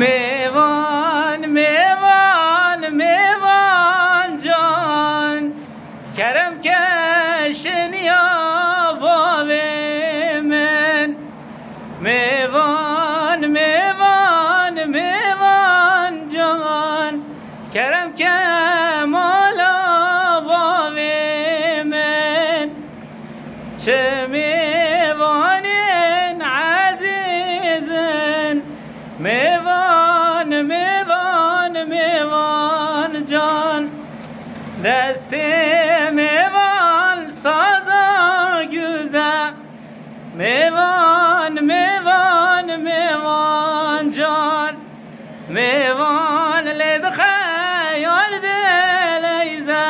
میوان میوان میوان جان کرم کشنیا باب من میوان میوان میوان جان کرم کمالا باب من چه میوان عزیزن میوان میوان میوان جان دست میوان سازا گوزه میوان میوان میوان جان میوان لد خیال دلیزه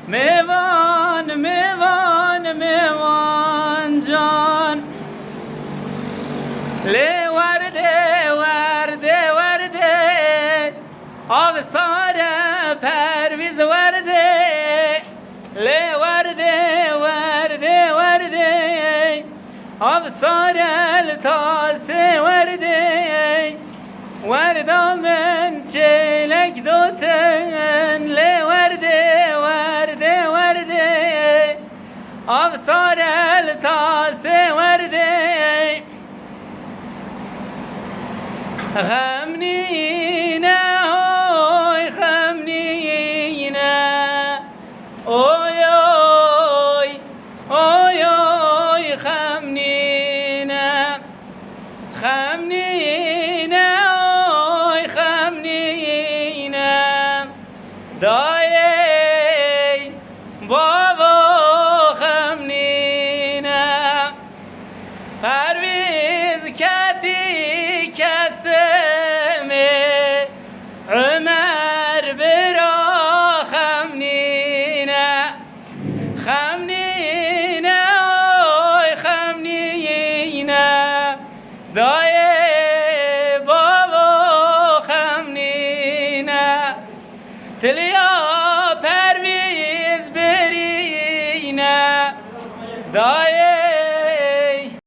میوان میوان میوان جان لی ورده ورده ورده آب ساره پرویز ورده لی ورده ورده ورده آب ساره التاسه ورده ورده من چلک دوتن لی ورده ورده ورده آب ساره التاسه ورده غمنينا هوي غمنينا اوي اوي اوي اوي غمنينا غمنينا اوي غمنينا داي بابا غمنينا پرویز کدی کسمه عمر برا خمنینه خمنینه اوی خمنینه دای بابا خمنینه تلیا پرویز برینه دای